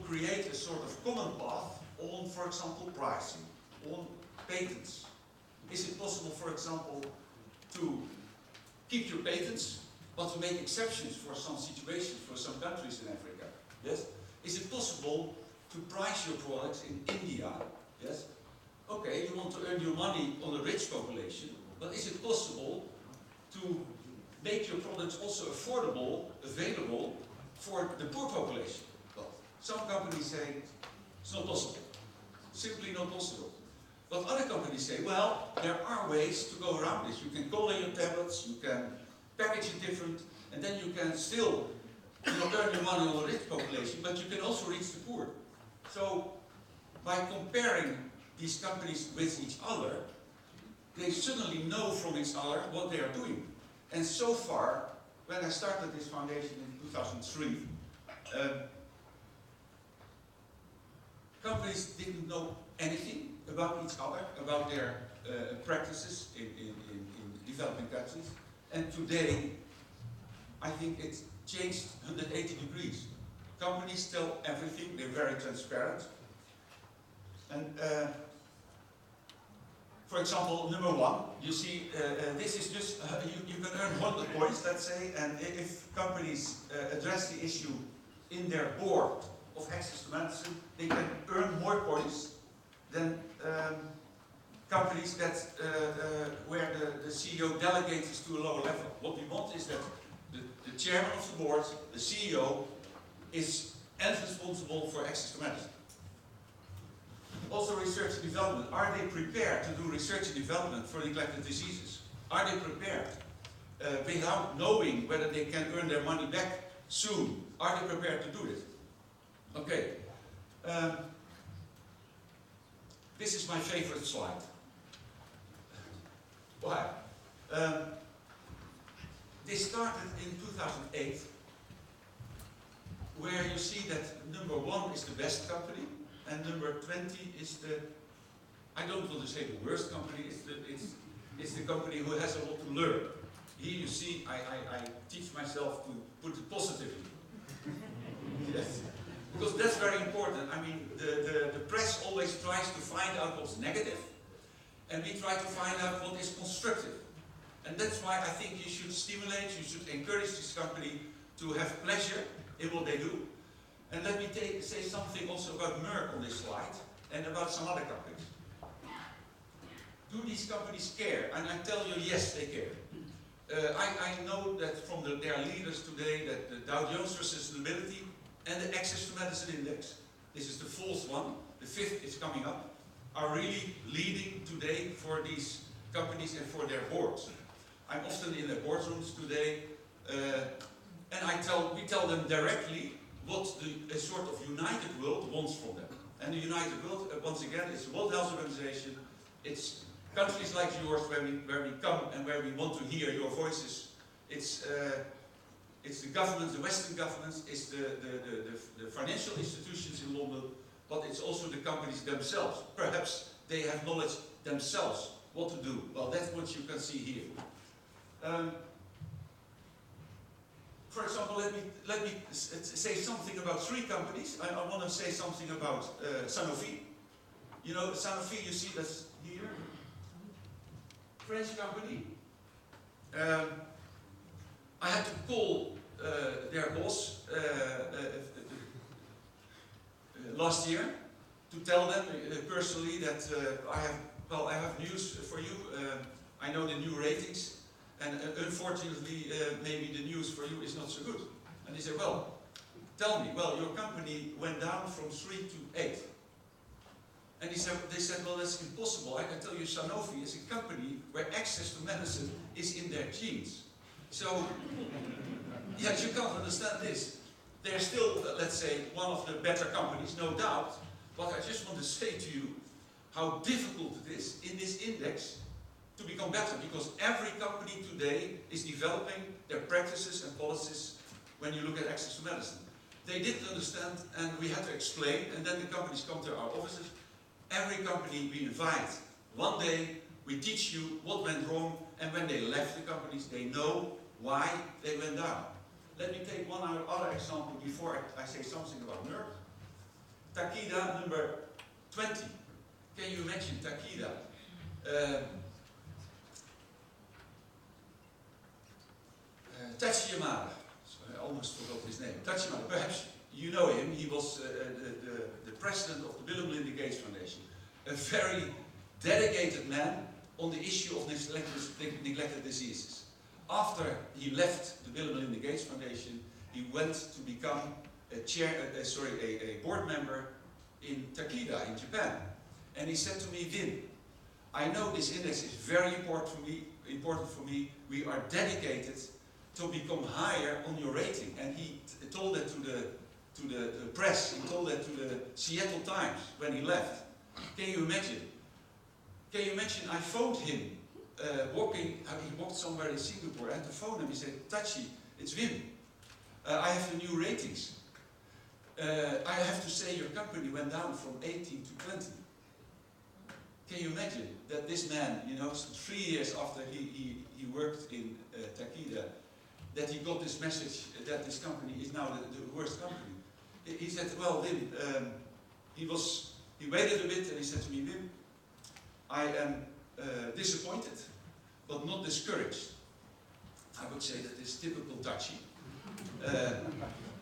create a sort of common path on, for example, pricing, on patents. Is it possible, for example, to keep your patents, but to make exceptions for some situations, for some countries in Africa? Yes? Is it possible to price your products in India? Yes? Okay, you want to earn your money on a rich population, but is it possible to make your products also affordable, available for the poor population? Well, some companies say it's not possible. Simply not possible. But other companies say, well, there are ways to go around this. You can color your tablets, you can package it different, and then you can still earn your money on a rich population, but you can also reach the poor. So, by comparing these companies with each other, they suddenly know from each other what they are doing. And so far, when I started this foundation in 2003, companies didn't know anything about each other, about their practices in developing countries. And today, I think it's changed 180 degrees. Companies tell everything, they're very transparent. And for example, number one, you see, this is just, you can earn 100 points, let's say, and if companies address the issue in their board of access to medicine, they can earn more points than companies that where the CEO delegates to a lower level. What we want is that the chairman of the board, the CEO, is responsible for access to medicine. Also research and development. Are they prepared to do research and development for neglected diseases? Are they prepared without knowing whether they can earn their money back soon? Are they prepared to do it? Okay. This is my favorite slide. Why? This started in 2008, where you see that number 1 is the best company, and number 20 is the, I don't want to say the worst company, it's the company who has a lot to learn. Here you see, I teach myself to put it positively. Yes. Because that's very important. I mean, the press always tries to find out what's negative, and we try to find out what is constructive. And that's why I think you should stimulate, you should encourage this company to have pleasure in what they do. And let me say something also about Merck on this slide, and about some other companies. Do these companies care? And I tell you, yes, they care. I know that from their leaders today that the Dow Jones Sustainability and the Access to Medicine Index, this is the 4th one, the 5th is coming up, are really leading today for these companies and for their boards. I'm often in their boardrooms today, and we tell them directly what a sort of united world wants from them. And the united world, once again, is the World Health Organization. It's countries like yours where we come and where we want to hear your voices. It's the governments, the Western governments, it's the financial institutions in London, but it's also the companies themselves. Perhaps they have knowledge themselves what to do. Well, that's what you can see here. For example, let me say something about 3 companies. I want to say something about Sanofi. You know, Sanofi, you see that's here. French company. I had to call their boss last year to tell them personally that I have news for you. I know the new ratings, and unfortunately, maybe the news for you is not so good. And they said, well, tell me, well, your company went down from 3 to 8. And they said, well, that's impossible. I can tell you, Sanofi is a company where access to medicine is in their genes. So, yes, you can't understand this. They're still, let's say, one of the better companies, no doubt. But I just want to say to you how difficult it is in this index to become better, because every company today is developing their practices and policies when you look at access to medicine. They didn't understand, and we had to explain, and then the companies come to our offices. Every company we invite, one day we teach you what went wrong, and when they left the companies, they know why they went down. Let me take one other example before I say something about Merck. Takeda number 20. Can you imagine Takeda? Tachi Yamada, so I almost forgot his name. Tachi Yamada, perhaps you know him. He was the president of the Bill and Melinda Gates Foundation. A very dedicated man on the issue of neglected diseases. After he left the Bill and Melinda Gates Foundation, he went to become a board member in Takeda in Japan. And he said to me, Wim, I know this index is very important for me. We are dedicated to become higher on your rating. And he told that to the press. He told that to the Seattle Times when he left. Can you imagine? Can you imagine? I phoned him he walked somewhere in Singapore. I had to phone him. He said, Tachi, it's Wim. I have the new ratings. I have to say your company went down from 18 to 20. Can you imagine that this man, 3 years after he worked in Takeda, that he got this message that this company is now the worst company? He said, well, Wim, he waited a bit and he said to me, Wim, I am disappointed, but not discouraged. I would say that is typical Tachi.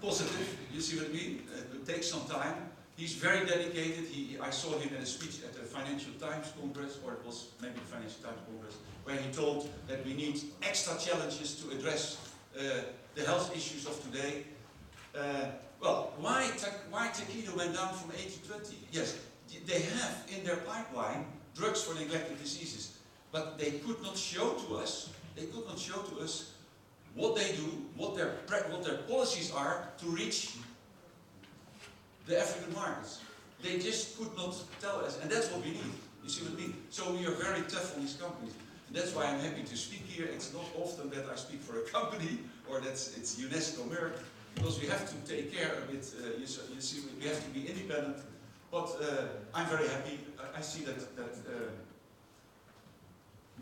Positive, you see what I mean? It takes some time. He's very dedicated. I saw him in a speech at the Financial Times Congress, or it was maybe the Financial Times Congress, where he told that we need extra challenges to address the health issues of today. Well, why Takeda went down from 8 to 20? Yes, they have in their pipeline drugs for neglected diseases, but they could not show to us. They could not show to us what they do, what their policies are to reach the African markets. They just could not tell us, and that's what we need. You see what I mean? So we are very tough on these companies. And that's why I'm happy to speak here. It's not often that I speak for a company, or it's Unesco Merck, because we have to take care of it. You see, we have to be independent. But I'm very happy. I see that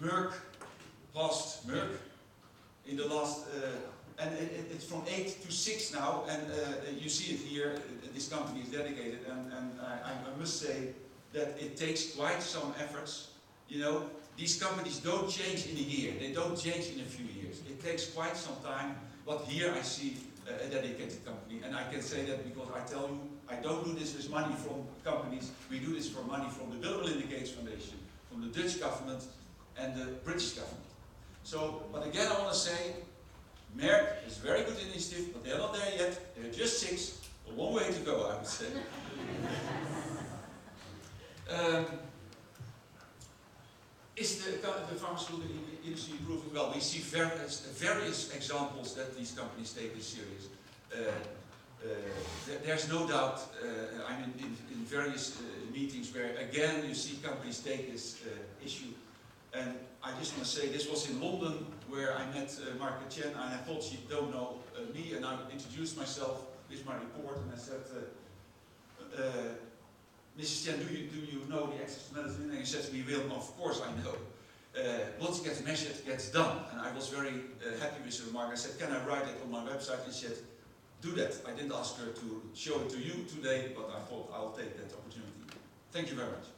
Merck passed Merck in the last, and it's from 8 to 6 now, and you see it here. This company is dedicated, and I must say that it takes quite some efforts. These companies don't change in a year. They don't change in a few years. It takes quite some time. But here I see a dedicated company, and I can say that because I tell you, I don't do this with money from companies. We do this for money from the Bill and Melinda Gates Foundation, from the Dutch government, and the British government. So, but again, I want to say, Merck is a very good initiative, but they're not there yet. They're just 6. A long way to go, I would say. Is the pharmaceutical industry improving? Well, we see various examples that these companies take this serious. There's no doubt, I'm in various meetings where, again, you see companies take this issue. And I just want to say, this was in London where I met Margaret Chen, and I thought she don't know me, and I introduced myself with my report, and I said, Mrs. Chen, do you know the access to medicine? And he said to me, Will, of course I know. What gets measured gets done. And I was very happy with her remark. I said, can I write it on my website? And she said, do that. I didn't ask her to show it to you today, but I thought I'll take that opportunity. Thank you very much.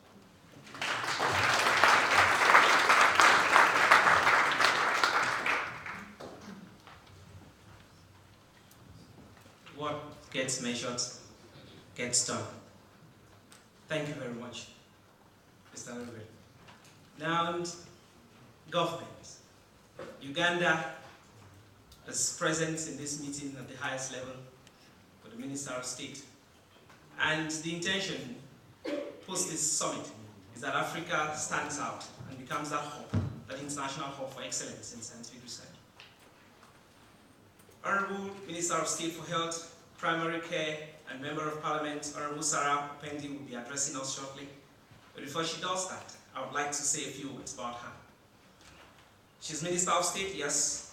What gets measured gets done. Thank you very much, Mr. Leereveld. Now, government. Uganda is present in this meeting at the highest level for the Minister of State. And the intention post this summit is that Africa stands out and becomes that hub, that international hub for excellence in scientific research. Honorable Minister of State for Health, Primary Care, and Member of Parliament, Honorable Sarah Opendi, will be addressing us shortly. But before she does that, I would like to say a few words about her. She's Minister of State, yes,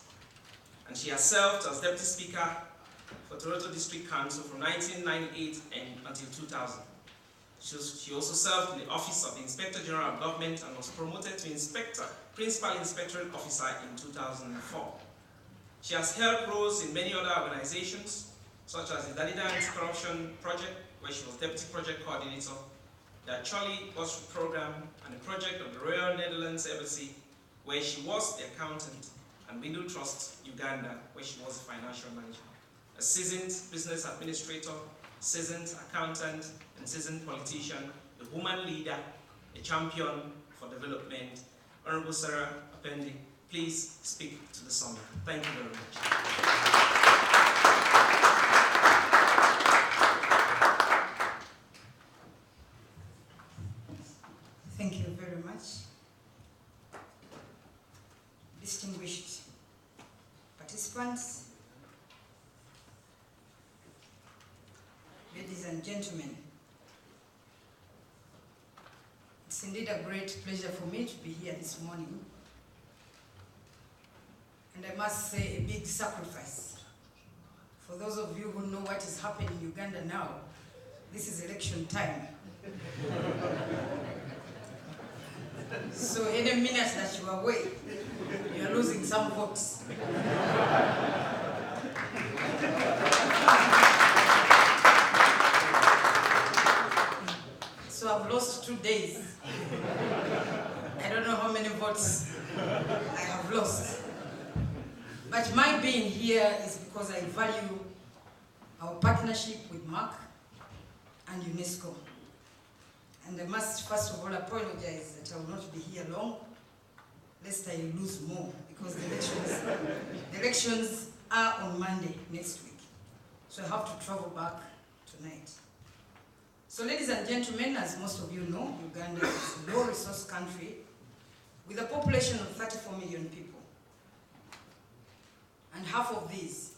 and she has served as Deputy Speaker for Toronto District Council from 1998 until 2000. She also served in the Office of the Inspector General of Government and was promoted to Principal Inspectorate Officer in 2004. She has held roles in many other organizations, such as the Dalida Anti-Corruption Project, where she was Deputy Project Coordinator, the Acholi Bursary Program, and the project of the Royal Netherlands Embassy, where she was the accountant, and Window Trust, Uganda, where she was the financial manager. A seasoned business administrator, seasoned accountant, and seasoned politician, a woman leader, a champion for development. Honorable Sarah Opendi, please speak to the summit. Thank you very much. Thank you very much. Distinguished participants, ladies and gentlemen, it's indeed a great pleasure for me to be here this morning. And I must say, a big sacrifice. For those of you who know what is happening in Uganda now, this is election time. So any minute that you are away, you are losing some votes. So I've lost 2 days. I don't know how many votes I have lost. But my being here is because I value our partnership with Merck and Unesco. And I must first of all apologize that I will not be here long, lest I lose more, because the elections are on Monday next week. So I have to travel back tonight. So ladies and gentlemen, as most of you know, Uganda is a low-resource country with a population of 34 million people. And half of these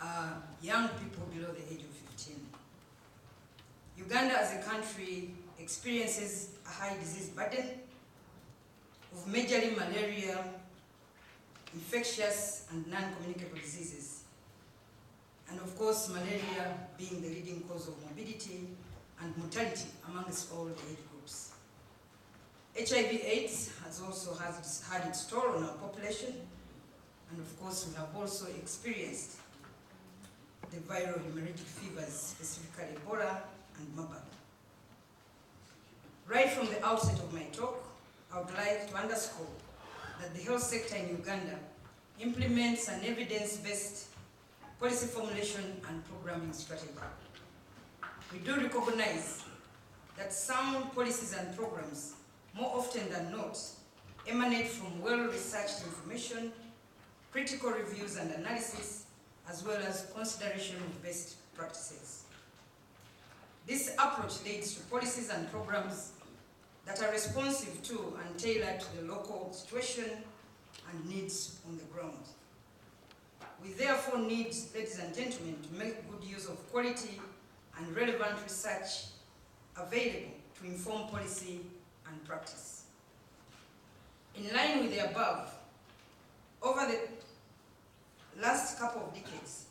are young people below the age of 15. Uganda as a country experiences a high disease burden of majorly malaria, infectious and non-communicable diseases. And of course, malaria being the leading cause of morbidity and mortality amongst all the age groups. HIV/AIDS has also had its toll on our population. And of course, we have also experienced the viral hemorrhagic fevers, specifically Ebola and Marburg. Right from the outset of my talk, I would like to underscore that the health sector in Uganda implements an evidence-based policy formulation and programming strategy. We do recognize that sound policies and programs, more often than not, emanate from well-researched information, critical reviews and analysis, as well as consideration of best practices. This approach leads to policies and programs that are responsive to and tailored to the local situation and needs on the ground. We therefore need, ladies and gentlemen, to make good use of quality and relevant research available to inform policy and practice. In line with the above, over the last couple of decades,